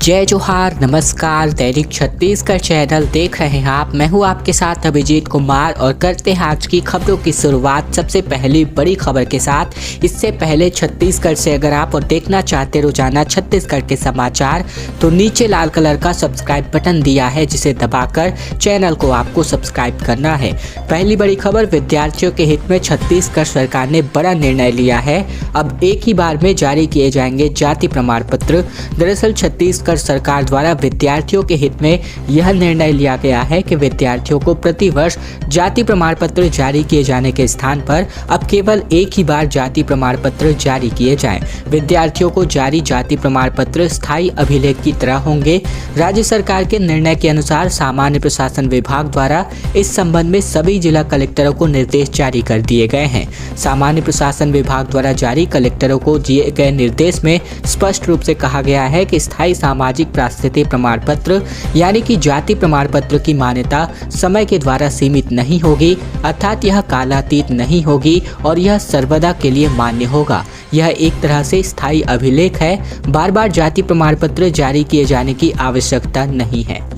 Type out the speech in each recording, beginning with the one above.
जय जोहार, नमस्कार। दैनिक छत्तीसगढ़ चैनल देख रहे हैं आप। मैं हूं आपके साथ अभिजीत कुमार और करते हैं आज की खबरों की शुरुआत सबसे पहली बड़ी खबर के साथ। इससे पहले छत्तीसगढ़ से अगर आप और देखना चाहते रोजाना छत्तीसगढ़ के समाचार तो नीचे लाल कलर का सब्सक्राइब बटन दिया है, जिसे दबाकर चैनल को आपको सब्सक्राइब करना है। पहली बड़ी खबर, विद्यार्थियों के हित में छत्तीसगढ़ सरकार ने बड़ा निर्णय लिया है। अब एक ही बार में जारी किए जाएंगे जाति प्रमाण पत्र। दरअसल छत्तीसगढ़ सरकार द्वारा विद्यार्थियों के हित में यह निर्णय लिया गया है कि विद्यार्थियों को प्रति वर्ष जाति प्रमाण पत्र जारी किए जाने के स्थान पर अब केवल एक ही बार जाति प्रमाण पत्र जारी किए जाएं। विद्यार्थियों को जारी जाति प्रमाण पत्र स्थायी अभिलेख की तरह होंगे। राज्य सरकार के निर्णय के अनुसार सामान्य प्रशासन विभाग द्वारा इस संबंध में सभी जिला कलेक्टरों को निर्देश जारी कर दिए गए हैं। सामान्य प्रशासन विभाग द्वारा जारी कलेक्टरों को दिए गए निर्देश में स्पष्ट रूप से कहा गया है कि स्थायी सामाजिक परिस्थिति प्रमाण पत्र यानी कि जाति प्रमाण पत्र की मान्यता समय के द्वारा सीमित नहीं होगी, अर्थात यह कालातीत नहीं होगी और यह सर्वदा के लिए मान्य होगा। यह एक तरह से स्थायी अभिलेख है। बार बार जाति प्रमाण पत्र जारी किए जाने की आवश्यकता नहीं है।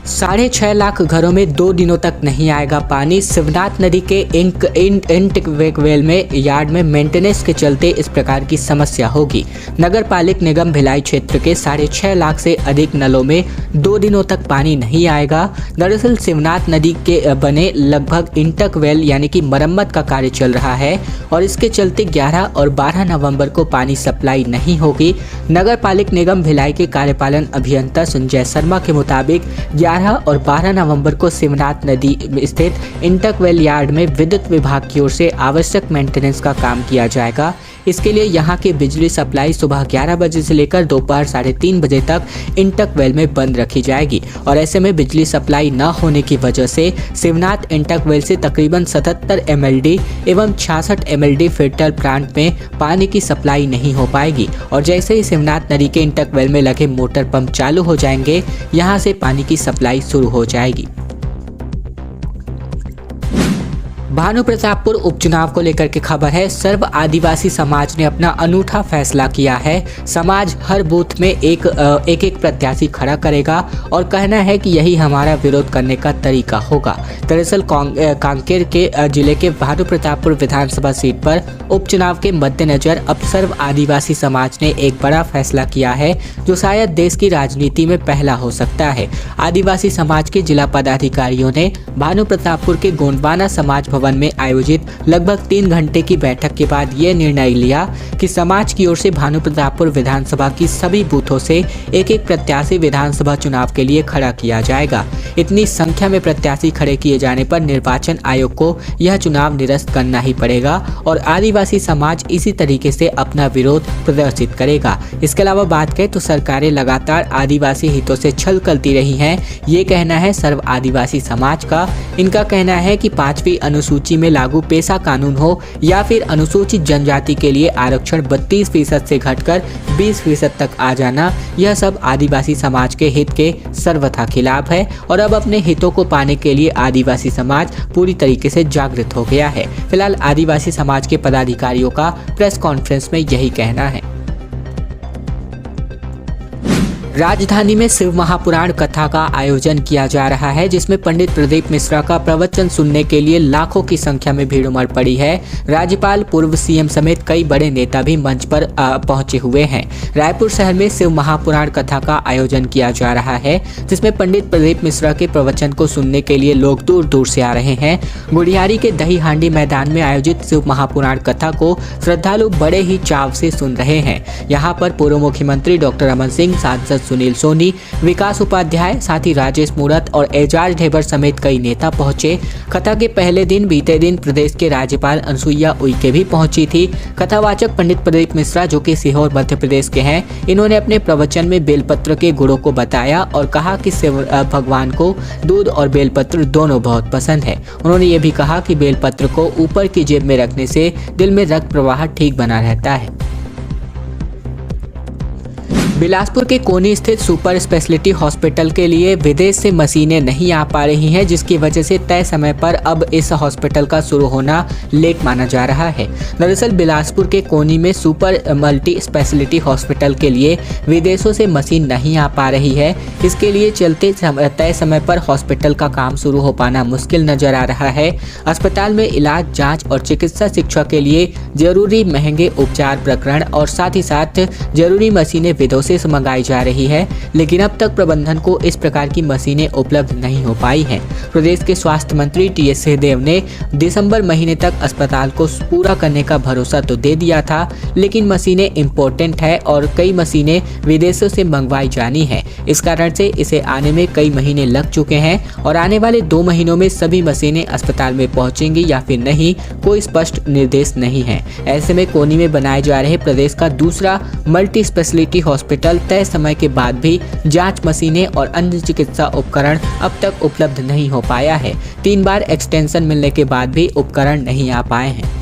6.5 लाख घरों में 2 दिनों तक नहीं आएगा पानी। शिवनाथ नदी के इंटकवेल में यार्ड में मेंटेनेंस के चलते इस प्रकार की समस्या होगी। नगर पालिक निगम भिलाई क्षेत्र के 6.5 लाख से अधिक नलों में 2 दिनों तक पानी नहीं आएगा। दरअसल शिवनाथ नदी के बने लगभग इंटकवेल यानी कि मरम्मत का कार्य चल रहा है और इसके चलते 11 और 12 नवंबर को पानी सप्लाई नहीं होगी। नगर पालिक निगम भिलाई के कार्यपालन अभियंता संजय शर्मा के मुताबिक 11 और 12 नवंबर को शिवनाथ नदी स्थित इंटकवेल यार्ड में विद्युत विभाग की ओर से आवश्यक मेंटेनेंस का काम किया जाएगा। इसके लिए यहां की बिजली सप्लाई सुबह 11 बजे से लेकर दोपहर 3:30 बजे तक इंटकवेल में बंद रखी जाएगी और ऐसे में बिजली सप्लाई न होने की वजह से शिवनाथ इंटकवेल से तकरीबन 77 MLD एवं 66 MLD फिल्टर प्लांट में पानी की सप्लाई नहीं हो पाएगी। और जैसे ही शिवनाथ नदी के इंटकवेल में लगे मोटर पंप चालू हो जाएंगे, यहाँ से पानी की सप्लाई शुरू हो जाएगी। भानुप्रतापपुर उपचुनाव को लेकर के खबर है। सर्व आदिवासी समाज ने अपना अनूठा फैसला किया है। समाज हर बूथ में एक प्रत्याशी खड़ा करेगा और कहना है कि यही हमारा विरोध करने का तरीका होगा। दरअसल कांकेर के जिले के भानुप्रतापपुर विधानसभा सीट पर उपचुनाव के मद्देनजर अब सर्व आदिवासी समाज ने एक बड़ा फैसला किया है, जो शायद देश की राजनीति में पहला हो सकता है। आदिवासी समाज के जिला पदाधिकारियों ने भानुप्रतापपुर के गोंडवाना समाज भवन में आयोजित लगभग 3 घंटे की बैठक के बाद यह निर्णय लिया कि समाज की ओर से भानुप्रतापपुर विधानसभा की सभी बूथों से एक प्रत्याशी विधानसभा चुनाव के लिए खड़ा किया जाएगा। इतनी संख्या में प्रत्याशी खड़े किए जाने पर निर्वाचन आयोग को यह चुनाव निरस्त करना ही पड़ेगा और आदिवासी समाज इसी तरीके से अपना विरोध प्रदर्शित करेगा। इसके अलावा बात करें तो सरकारें लगातार आदिवासी हितों से छल करती रही हैं, ये कहना है सर्व आदिवासी समाज का। इनका कहना है कि 5वीं अनुसूची में लागू पेशा कानून हो या फिर अनुसूचित जनजाति के लिए आरक्षण 32% से घटकर 20% तक आ जाना, यह सब आदिवासी समाज के हित के सर्वथा खिलाफ है और अब अपने हितों को पाने के लिए आदिवासी समाज पूरी तरीके से जागृत हो गया है। फिलहाल आदिवासी समाज के पदाधिकारियों का प्रेस कॉन्फ्रेंस में यही कहना है। राजधानी में शिव महापुराण कथा का आयोजन किया जा रहा है, जिसमें पंडित प्रदीप मिश्रा का प्रवचन सुनने के लिए लाखों की संख्या में भीड़ उमड़ पड़ी है। राज्यपाल, पूर्व सीएम समेत कई बड़े नेता भी मंच पर पहुंचे हुए हैं। रायपुर शहर में शिव महापुराण कथा का आयोजन किया जा रहा है, जिसमें पंडित प्रदीप मिश्रा के प्रवचन को सुनने के लिए लोग दूर दूर से आ रहे हैं। गुड़ियारी के दही हांडी मैदान में आयोजित शिव महापुराण कथा को श्रद्धालु बड़े ही चाव से सुन रहे हैं। यहाँ पर पूर्व मुख्यमंत्री डॉक्टर रमन सिंह, सांसद सुनील सोनी, विकास उपाध्याय, साथ ही राजेश मूरत और एजाज ढेबर समेत कई नेता पहुंचे। कथा के पहले दिन बीते दिन प्रदेश के राज्यपाल अनुसुईया उइके भी पहुंची थी। कथावाचक पंडित प्रदीप मिश्रा, जो कि सीहोर मध्य प्रदेश के हैं, इन्होंने अपने प्रवचन में बेलपत्र के गुणों को बताया और कहा कि शिव भगवान को दूध और बेलपत्र दोनों बहुत पसंद है। उन्होंने ये भी कहा कि बेलपत्र को ऊपर की जेब में रखने से दिल में रक्त प्रवाह ठीक बना रहता है। बिलासपुर के कोनी स्थित सुपर स्पेशलिटी हॉस्पिटल के लिए विदेश से मशीनें नहीं आ पा रही हैं, जिसकी वजह से तय समय पर अब इस हॉस्पिटल का शुरू होना लेट माना जा रहा है। दरअसल बिलासपुर के कोनी में सुपर मल्टी स्पेशलिटी हॉस्पिटल के लिए विदेशों से मशीन नहीं आ पा रही है। इसके लिए चलते तय समय पर हॉस्पिटल का काम शुरू हो पाना मुश्किल नजर आ रहा है। अस्पताल में इलाज, जाँच और चिकित्सा शिक्षा के लिए जरूरी महंगे उपचार प्रकरण और साथ ही साथ जरूरी मशीनें विदेशों से मंगाई जा रही है, लेकिन अब तक प्रबंधन को इस प्रकार की मशीनें उपलब्ध नहीं हो पाई हैं। प्रदेश के स्वास्थ्य मंत्री टीएस सिंहदेव ने दिसंबर महीने तक अस्पताल को पूरा करने का भरोसा तो दे दिया था, लेकिन मशीनें इम्पोर्टेंट है और कई मशीनें विदेशों से मंगवाई जानी है। इस कारण से इसे आने में कई महीने लग चुके हैं और आने वाले 2 महीनों में सभी मशीनें अस्पताल में पहुंचेंगी या फिर नहीं, कोई स्पष्ट निर्देश नहीं है। ऐसे में कोनी में बनाए जा रहे प्रदेश का दूसरा मल्टी स्पेशलिटी हॉस्पिटल तय समय के बाद भी जांच मशीनें और अन्य चिकित्सा उपकरण अब तक उपलब्ध नहीं हो पाया है। 3 बार एक्सटेंशन मिलने के बाद भी उपकरण नहीं आ पाए हैं।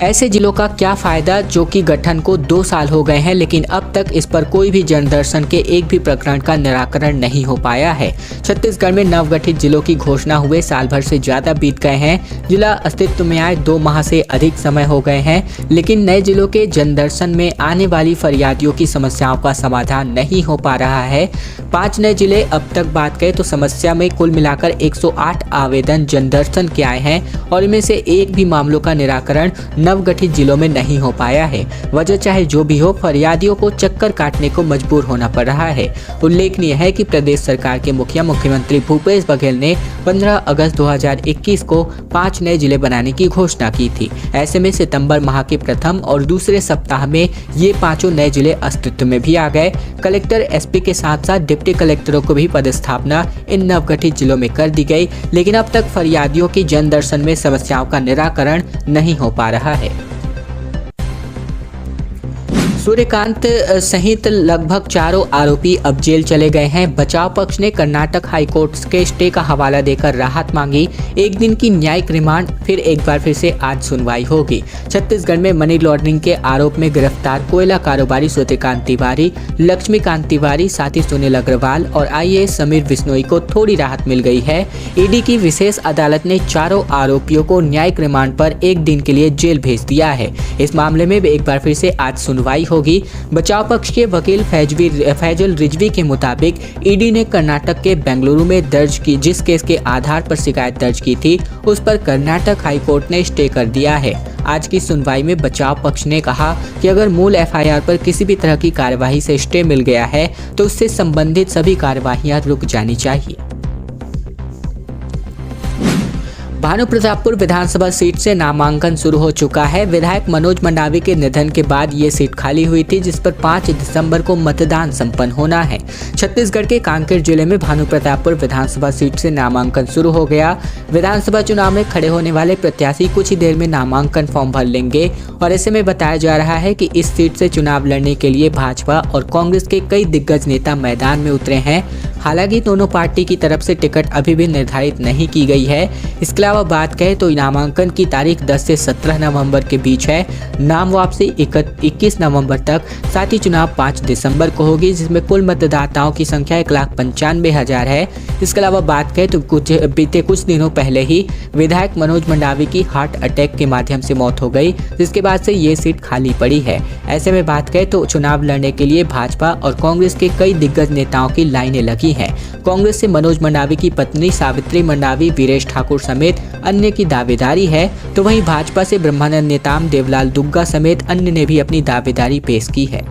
ऐसे जिलों का क्या फायदा जो कि गठन को 2 साल हो गए हैं, लेकिन अब तक इस पर कोई भी जनदर्शन के एक भी प्रकरण का निराकरण नहीं हो पाया है। छत्तीसगढ़ में नवगठित जिलों की घोषणा हुए साल भर से ज्यादा बीत गए हैं। जिला अस्तित्व में आए 2 माह से अधिक समय हो गए हैं, लेकिन नए जिलों के जनदर्शन में आने वाली फरियादियों की समस्याओं का समाधान नहीं हो पा रहा है। 5 नए जिले अब तक बात करें तो समस्या में कुल मिलाकर 108 आवेदन जनदर्शन के आए हैं और इनमें से एक भी मामलों का निराकरण नवगठित जिलों में नहीं हो पाया है। वजह चाहे जो भी हो, फरियादियों को चक्कर काटने को मजबूर होना पड़ रहा है। उल्लेखनीय है कि प्रदेश सरकार के मुख्यमंत्री भूपेश बघेल ने 15 अगस्त 2021 को 5 नए जिले बनाने की घोषणा की थी। ऐसे में सितंबर माह के प्रथम और दूसरे सप्ताह में ये 5 नए जिले अस्तित्व में भी आ गए। कलेक्टर, एसपी के साथ साथ डिप्टी कलेक्टरों को भी पदस्थापना इन नवगठित जिलों में कर दी गई, लेकिन अब तक फरियादियों की जनदर्शन में समस्याओं का निराकरण नहीं हो पा रहा है। सूर्यकांत सहित लगभग 4 आरोपी अब जेल चले गए हैं। बचाव पक्ष ने कर्नाटक हाईकोर्ट के स्टे का हवाला देकर राहत मांगी। 1 दिन की न्यायिक रिमांड, फिर एक बार फिर से आज सुनवाई होगी। छत्तीसगढ़ में मनी लॉन्ड्रिंग के आरोप में गिरफ्तार कोयला कारोबारी सूर्यकांत तिवारी, लक्ष्मीकांत तिवारी, साथ ही सुनील अग्रवाल और आईएएस समीर बिश्नोई को थोड़ी राहत मिल गई है। ईडी की विशेष अदालत ने 4 आरोपियों को न्यायिक रिमांड पर 1 दिन के लिए जेल भेज दिया है। इस मामले में एक बार फिर से आज सुनवाई होगी। बचाव पक्ष के वकील फैजल रिजवी के मुताबिक ईडी ने कर्नाटक के बेंगलुरु में दर्ज की जिस केस के आधार पर शिकायत दर्ज की थी, उस पर कर्नाटक हाईकोर्ट ने स्टे कर दिया है। आज की सुनवाई में बचाव पक्ष ने कहा कि अगर मूल एफआईआर पर किसी भी तरह की कार्यवाही से स्टे मिल गया है तो उससे संबंधित सभी कार्यवाहियां रुक जानी चाहिए। भानुप्रतापपुर विधानसभा सीट से नामांकन शुरू हो चुका है। विधायक मनोज मंडावी के निधन के बाद ये सीट खाली हुई थी, जिस पर 5 दिसंबर को मतदान संपन्न होना है। छत्तीसगढ़ के कांकेर जिले में भानुप्रतापपुर विधानसभा सीट से नामांकन शुरू हो गया। विधानसभा चुनाव में खड़े होने वाले प्रत्याशी कुछ ही देर में नामांकन फॉर्म भर लेंगे और ऐसे में बताया जा रहा है कि इस सीट से चुनाव लड़ने के लिए भाजपा और कांग्रेस के कई दिग्गज नेता मैदान में उतरे हैं। हालांकि दोनों पार्टी की तरफ से टिकट अभी भी निर्धारित नहीं की गई है। इसके अलावा बात करें तो नामांकन की तारीख 10 से 17 नवंबर के बीच है। नाम वापसी 21 नवंबर तक, साथ ही चुनाव 5 दिसंबर को होगी, जिसमें कुल मतदाताओं की संख्या 1,95,000 है। इसके अलावा बात करें तो बीते कुछ दिनों पहले ही विधायक मनोज मंडावी की हार्ट अटैक के माध्यम से मौत हो गई, जिसके बाद से ये सीट खाली पड़ी है। ऐसे में बात करें तो चुनाव लड़ने के लिए भाजपा और कांग्रेस के कई दिग्गज नेताओं की लाइनें लगी हैं। कांग्रेस से मनोज मंडावी की पत्नी सावित्री मंडावी, वीरेश ठाकुर समेत अन्य की दावेदारी है, तो वहीं भाजपा से ब्रह्मानंद नेताम, देवलाल दुग्गा समेत अन्य ने भी अपनी दावेदारी पेश की है।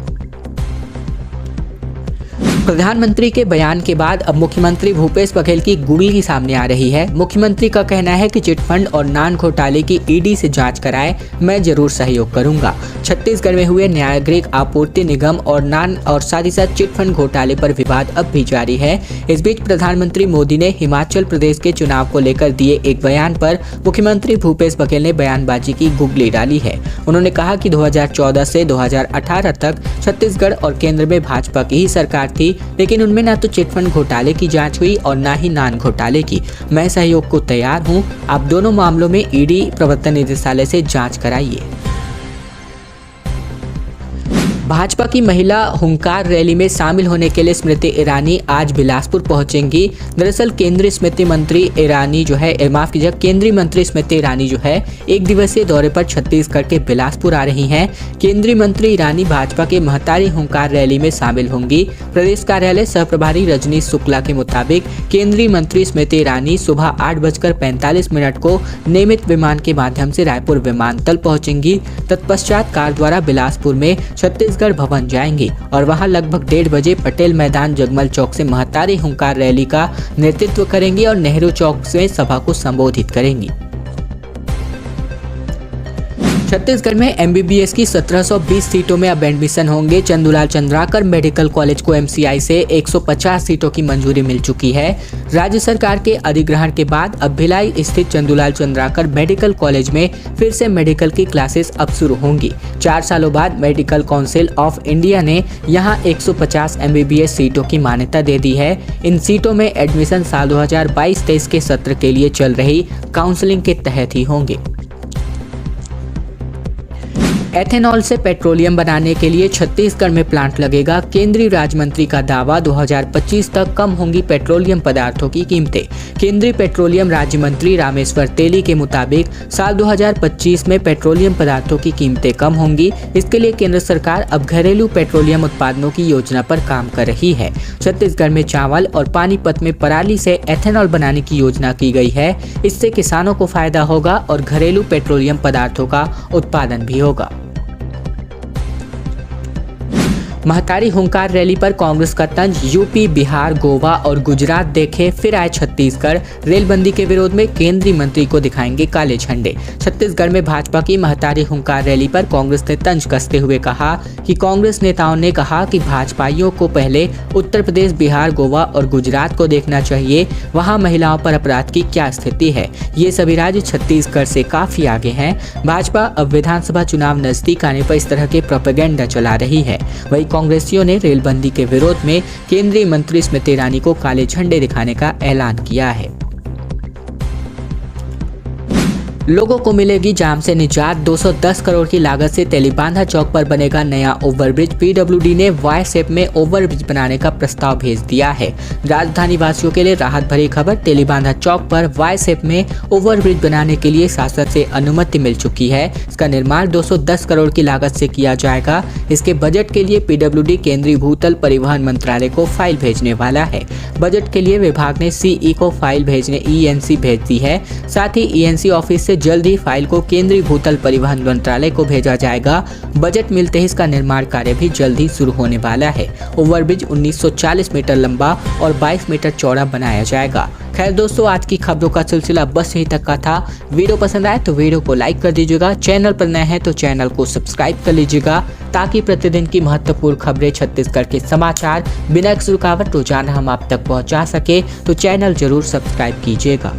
प्रधानमंत्री के बयान के बाद अब मुख्यमंत्री भूपेश बघेल की गुगली सामने आ रही है। मुख्यमंत्री का कहना है कि चिटफंड और नान घोटाले की ईडी से जांच कराए, मैं जरूर सहयोग करूंगा। छत्तीसगढ़ में हुए नागरिक आपूर्ति निगम और नान और साथ ही साथ चिटफंड घोटाले पर विवाद अब भी जारी है। इस बीच प्रधानमंत्री मोदी ने हिमाचल प्रदेश के चुनाव को लेकर दिए एक बयान पर मुख्यमंत्री भूपेश बघेल ने बयानबाजी की गुगली डाली है। उन्होंने कहा कि 2014 से 2018 तक छत्तीसगढ़ और केंद्र में भाजपा की ही सरकार थी, लेकिन उनमें ना तो चिटफंड घोटाले की जांच हुई और ना ही नान घोटाले की। मैं सहयोग को तैयार हूं, आप दोनों मामलों में ईडी प्रवर्तन निदेशालय से जांच कराइए। भाजपा की महिला हुंकार रैली में शामिल होने के लिए स्मृति ईरानी आज बिलासपुर पहुंचेंगी। दरअसल केंद्रीय स्मृति मंत्री ईरानी जो है केंद्रीय मंत्री स्मृति ईरानी जो है एक दिवसीय दौरे पर छत्तीसगढ़ के बिलासपुर आ रही हैं। केंद्रीय मंत्री ईरानी भाजपा के महतारी हुंकार रैली में शामिल होंगी। प्रदेश कार्यालय सह प्रभारी रजनीश शुक्ला के मुताबिक केंद्रीय मंत्री स्मृति ईरानी सुबह 8:45 को नियमित विमान के माध्यम से रायपुर विमानतल पहुंचेंगी। तत्पश्चात कार द्वारा बिलासपुर में छत्तीसगढ़ भवन जाएंगे और वहां लगभग 1:30 बजे पटेल मैदान जगमल चौक से महतारी हुंकार रैली का नेतृत्व करेंगी और नेहरू चौक से सभा को संबोधित करेंगी। छत्तीसगढ़ में एमबीबीएस की 1720 सीटों में अब एडमिशन होंगे। चंदूलाल चंद्राकर मेडिकल कॉलेज को एमसीआई से 150 सीटों की मंजूरी मिल चुकी है। राज्य सरकार के अधिग्रहण के बाद अब भिलाई स्थित चंदूलाल चंद्राकर मेडिकल कॉलेज में फिर से मेडिकल की क्लासेस अब शुरू होंगी। 4 सालों बाद मेडिकल काउंसिल ऑफ इंडिया ने यहां 150 एमबीबीएस सीटों की मान्यता दे दी है। इन सीटों में एडमिशन साल 2022-23 के सत्र के लिए चल रही काउंसलिंग के तहत ही होंगे। एथेनॉल से पेट्रोलियम बनाने के लिए छत्तीसगढ़ में प्लांट लगेगा। केंद्रीय राज्य मंत्री का दावा 2025 तक कम होंगी पेट्रोलियम पदार्थों की कीमतें। केंद्रीय पेट्रोलियम राज्य मंत्री रामेश्वर तेली के मुताबिक साल 2025 में पेट्रोलियम पदार्थों की कीमतें कम होंगी। इसके लिए केंद्र सरकार अब घरेलू पेट्रोलियम उत्पादनों की योजना पर काम कर रही है। छत्तीसगढ़ में चावल और पानीपत में पराली से एथेनॉल बनाने की योजना की गई है। इससे किसानों को फायदा होगा और घरेलू पेट्रोलियम पदार्थों का उत्पादन भी होगा। महतारी हुंकार रैली पर कांग्रेस का तंज। यूपी, बिहार, गोवा और गुजरात देखे फिर आए छत्तीसगढ़। रेलबंदी के विरोध में केंद्रीय मंत्री को दिखाएंगे काले झंडे। छत्तीसगढ़ में भाजपा की महतारी हुंकार रैली पर कांग्रेस ने तंज कसते हुए कहा कि कांग्रेस नेताओं ने कहा कि भाजपाइयों को पहले उत्तर प्रदेश, बिहार, गोवा और गुजरात को देखना चाहिए। वहां महिलाओं पर अपराध की क्या स्थिति है। ये सभी राज्य छत्तीसगढ़ से काफी आगे हैं। भाजपा अब विधानसभा चुनाव नजदीक आने पर इस तरह के प्रोपेगेंडा चला रही है। वही कांग्रेसियों ने रेलबंदी के विरोध में केंद्रीय मंत्री स्मृति ईरानी को काले झंडे दिखाने का ऐलान किया है। लोगों को मिलेगी जाम से निजात। 210 करोड़ की लागत से तेलीबांधा चौक पर बनेगा नया ओवरब्रिज। पीडब्ल्यूडी ने वाई शेप में ओवरब्रिज बनाने का प्रस्ताव भेज दिया है। राजधानी वासियों के लिए राहत भरी खबर। तेलीबांधा चौक पर वाई शेप में ओवरब्रिज बनाने के लिए शासन से अनुमति मिल चुकी है। इसका निर्माण 210 करोड़ की लागत से किया जाएगा। इसके बजट के लिए पीडब्ल्यूडी केंद्रीय भूतल परिवहन मंत्रालय को फाइल भेजने वाला है। बजट के लिए विभाग ने सीई को फाइल भेजने ईएनसी भेज दी है। साथ ही ईएनसी ऑफिस से जल्द ही फाइल को केंद्रीय भूतल परिवहन मंत्रालय को भेजा जाएगा। बजट मिलते ही इसका निर्माण कार्य भी जल्द ही शुरू होने वाला है। ओवरब्रिज 1940 मीटर लंबा और 22 मीटर चौड़ा बनाया जाएगा। खैर दोस्तों, आज की खबरों का सिलसिला बस यहीं तक का था। वीडियो पसंद आए तो वीडियो को लाइक कर दीजिएगा। चैनल पर नए हैं तो चैनल को सब्सक्राइब कर लीजिएगा ताकि प्रतिदिन की महत्वपूर्ण खबरें, छत्तीसगढ़ के समाचार बिना किसी रुकावट रोजाना हम आप तक पहुंचा सके। तो चैनल जरूर सब्सक्राइब कीजिएगा।